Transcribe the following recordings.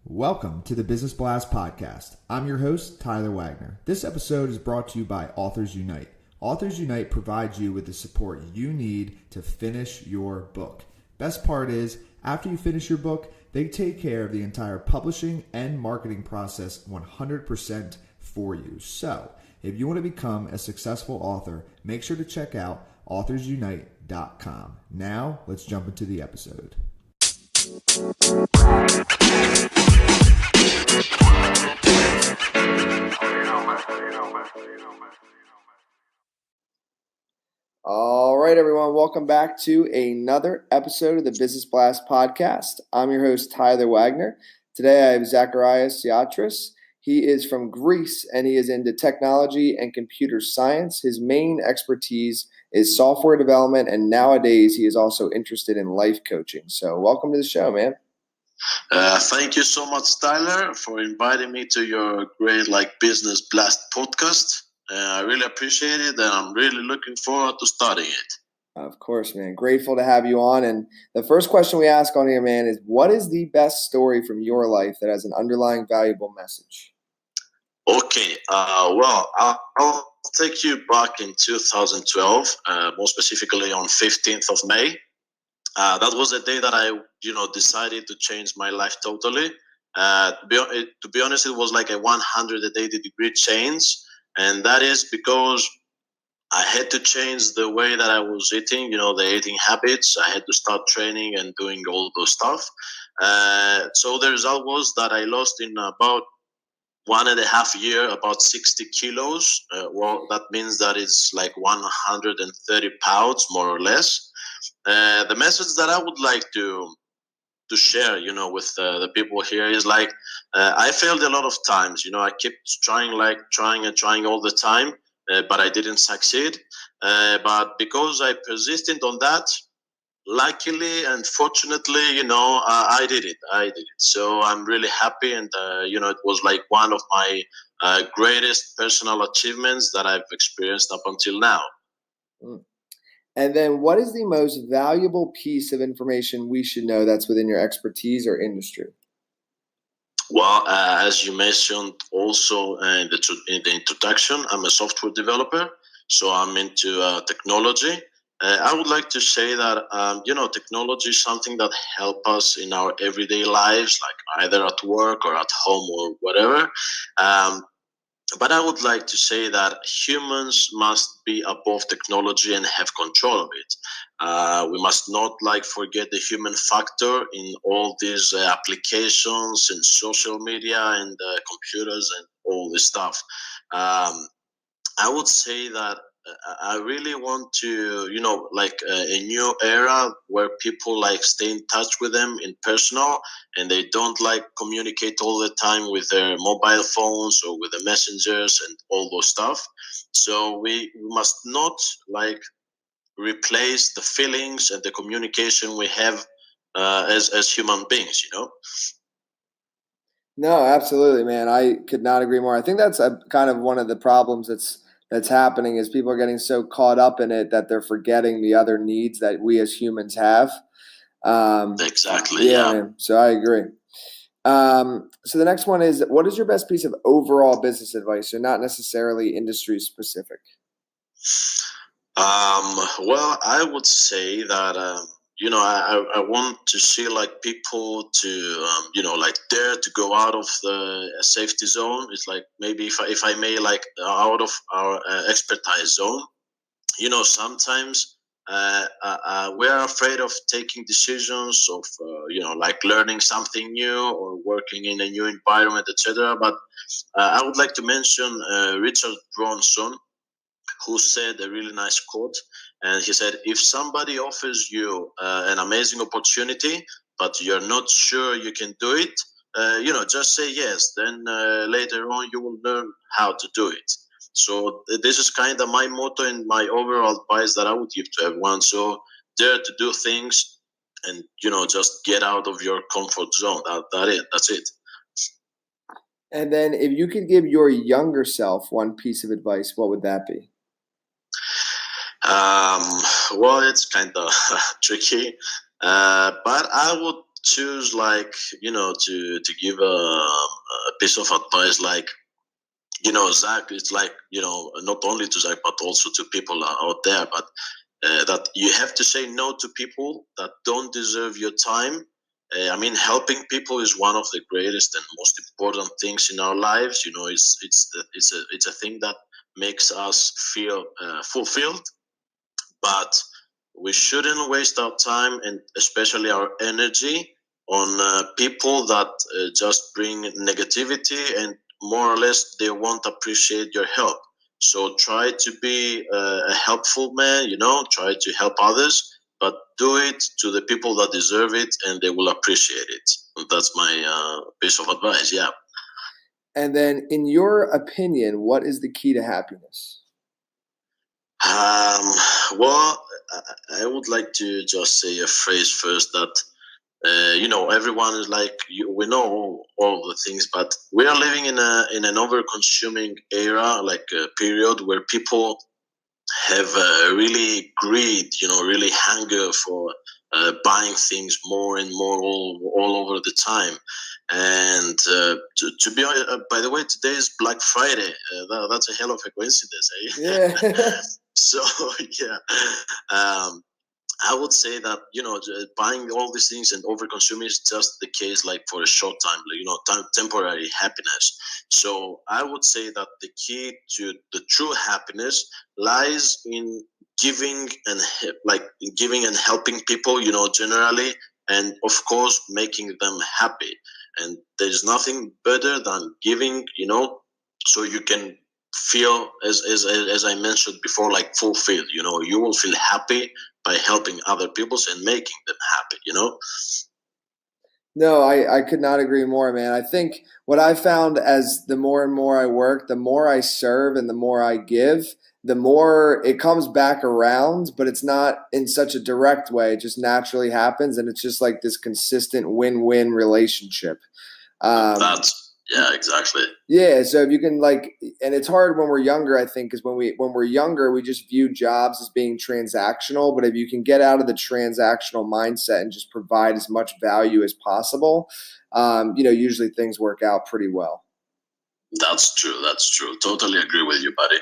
Welcome to the Business Blast Podcast. I'm your host, Tyler Wagner. This episode is brought to you by Authors Unite. Authors Unite provides you with the support you need to finish your book. Best part is, after you finish your book, they take care of the entire publishing and marketing process 100% for you. So, if you want to become a successful author, make sure to check out authorsunite.com. Now, let's jump into the episode. All right, everyone. Welcome back to another episode of the Business Blast Podcast. I'm your host, Tyler Wagner. Today, I have Zacharias Siatris. He is from Greece, and he is into technology and computer science. His main expertise is software development, and nowadays, he is also interested in life coaching. So welcome to the show, man. Thank you so much, Tyler, for inviting me to your great Business Blast podcast. I really appreciate it, and I'm really looking forward to starting it. Of course, man. Grateful to have you on. And the first question we ask on here, man, is what is the best story from your life that has an underlying valuable message? Okay. I'll take you back in 2012, more specifically on 15th of May. That was a day that I, decided to change my life totally. To be honest, it was like a 180-degree change. And that is because I had to change the way that I was eating, the eating habits. I had to start training and doing all those stuff. So the result was that I lost in about 1.5 years, about 60 kilos. That means that it's like 130 pounds, more or less. The message that I would like to share, with the people here is I failed a lot of times. I kept trying all the time, but I didn't succeed. But because I persisted on that, luckily and fortunately, I did it. So I'm really happy, and it was one of my greatest personal achievements that I've experienced up until now. And then what is the most valuable piece of information we should know that's within your expertise or industry? Well, as you mentioned also in the introduction, I'm a software developer, so I'm into technology. I would like to say that, technology is something that helps us in our everyday lives, either at work or at home or whatever. But I would like to say that humans must be above technology and have control of it. We must not forget the human factor in all these applications and social media and computers and all this stuff. I would say that I really want to, a new era where people stay in touch with them in personal, and they don't communicate all the time with their mobile phones or with the messengers and all those stuff. So we must not replace the feelings and the communication we have as human beings, No, absolutely, man. I could not agree more. I think that's kind of one of the problems that's happening is people are getting so caught up in it that they're forgetting the other needs that we as humans have. Exactly. Yeah. Man. So I agree. So the next one is, what is your best piece of overall business advice? So not necessarily industry specific. Well, I would say that, I want to see people to, dare to go out of the safety zone. It's maybe if I may, out of our expertise zone. Sometimes we are afraid of taking decisions of, learning something new or working in a new environment, etc. But I would like to mention Richard Bronson, who said a really nice quote. And he said, if somebody offers you an amazing opportunity, but you're not sure you can do it, just say yes. Then later on, you will learn how to do it. So this is kind of my motto and my overall advice that I would give to everyone. So dare to do things and, just get out of your comfort zone. That's it. And then if you could give your younger self one piece of advice, what would that be? Well, it's kind of tricky, but I would choose, like, to give a piece of advice, like, Zach, it's like, not only to Zach, but also to people out there, but that you have to say no to people that don't deserve your time. I mean, helping people is one of the greatest and most important things in our lives. It's a thing that makes us feel fulfilled, but we shouldn't waste our time and especially our energy on people that just bring negativity, and more or less they won't appreciate your help. So try to be a helpful man, try to help others, but do it to the people that deserve it and they will appreciate it. And that's my piece of advice. Yeah. And then, in your opinion, what is the key to happiness? Well, I would like to just say a phrase first that, everyone is like, we know all the things, but we are living in an over-consuming era, like a period where people have really greed, really hunger for buying things more and more all over the time. And to be honest, by the way, today is Black Friday. That's a hell of a coincidence, eh? Yeah. So yeah, I would say that buying all these things and over consuming is just the case, like for a short time, like, temporary happiness. So I would say that the key to the true happiness lies in giving and giving and helping people, generally, and of course making them happy. And there's nothing better than giving, so you can feel, as I mentioned before, like fulfilled. You will feel happy by helping other people and making them happy. No, I could not agree more, man. I think what I found, as the more and more I work, the more I serve and the more I give, the more it comes back around, but it's not in such a direct way. It just naturally happens, and it's just like this consistent win-win relationship. That's, yeah, exactly. Yeah, so if you can, and it's hard when we're younger, I think, because when we're younger, we just view jobs as being transactional. But if you can get out of the transactional mindset and just provide as much value as possible, usually things work out pretty well. That's true. That's true. Totally agree with you, buddy.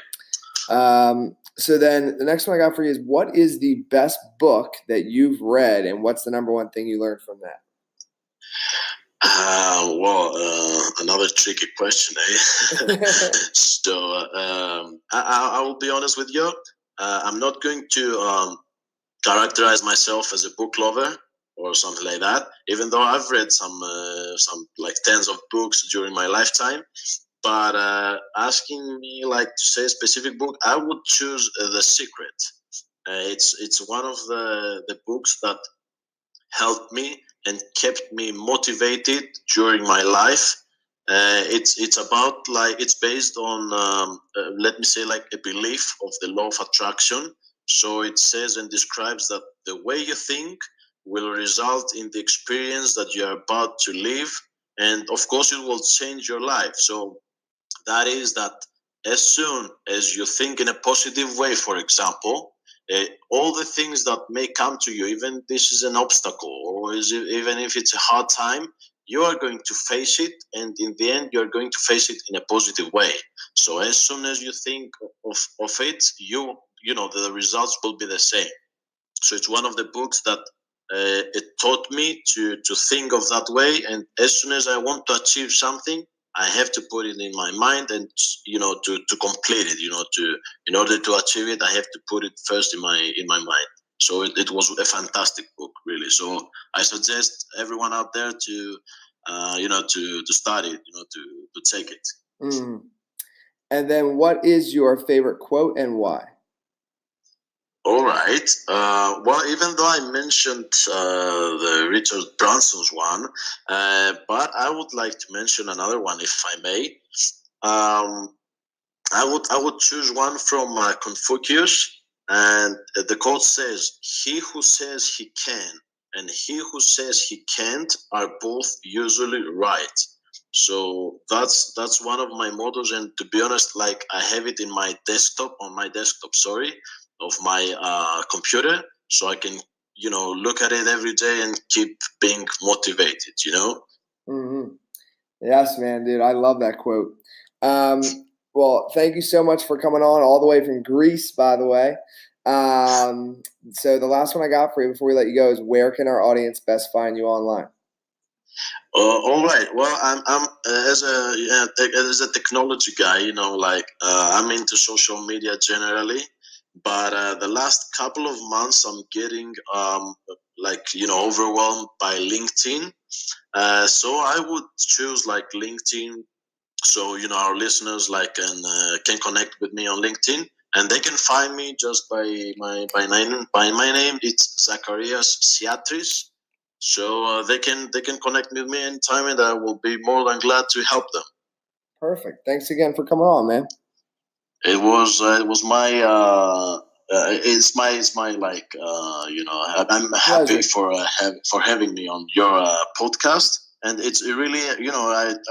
So then the next one I got for you is, what is the best book that you've read, and what's the number one thing you learned from that? Another tricky question, eh? So I will be honest with you. I'm not going to characterize myself as a book lover or something like that, even though I've read some like tens of books during my lifetime. But asking me like to say a specific book, I would choose The Secret. It's one of the books that helped me and kept me motivated during my life. It's about, like, it's based on let me say, like, a belief of the law of attraction. So it says and describes that the way you think will result in the experience that you are about to live, and of course it will change your life. So that is that as soon as you think in a positive way, for example, all the things that may come to you, even this is an obstacle, or even if it's a hard time, you are going to face it, and in the end you're going to face it in a positive way. So as soon as you think of it, the results will be the same. So it's one of the books that it taught me to think of that way, and as soon as I want to achieve something, I have to put it in my mind, and to complete it. In order to achieve it, I have to put it first in my mind. So it was a fantastic book, really. So I suggest everyone out there to to study it, to take it. Mm. And then, what is your favorite quote and why? All right. Well, even though I mentioned the Richard Branson's one, but I would like to mention another one, if I may. I would choose one from Confucius, and the quote says, "He who says he can and he who says he can't are both usually right." So that's one of my mottos, and to be honest, like, I have it in my desktop, sorry, of my computer, so I can look at it every day and keep being motivated, Mm-hmm. Yes, man, dude. I love that quote. Well, thank you so much for coming on all the way from Greece, by the way. So the last one I got for you before we let you go is, where can our audience best find you online? All right. Well, I'm as a technology guy, I'm into social media generally, but the last couple of months I'm getting overwhelmed by LinkedIn. So I would choose like LinkedIn. So our listeners can connect with me on LinkedIn, and they can find me just by my name. It's Zacharias Siatris. So they can connect with me anytime, and I will be more than glad to help them. Perfect. Thanks again for coming on, man. It was my it's my I'm happy for having me on your podcast, and it's really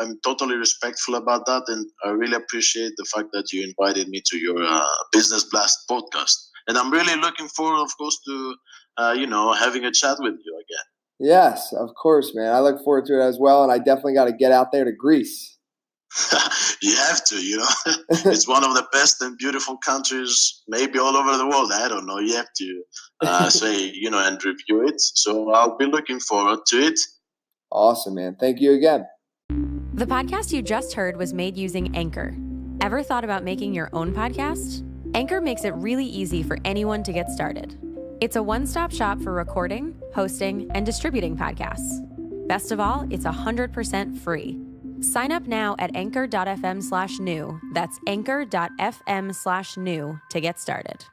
I'm totally respectful about that, and I really appreciate the fact that you invited me to your Business Blast podcast, and I'm really looking forward, of course, to having a chat with you again. Yes, of course, man. I look forward to it as well, and I definitely got to get out there to Greece. You have to, It's one of the best and beautiful countries, maybe all over the world. I don't know. You have to say, and review it. So I'll be looking forward to it. Awesome, man. Thank you again. The podcast you just heard was made using Anchor. Ever thought about making your own podcast? Anchor makes it really easy for anyone to get started. It's a one-stop shop for recording, hosting, and distributing podcasts. Best of all, it's 100% free. Sign up now at anchor.fm/new. That's anchor.fm/new to get started.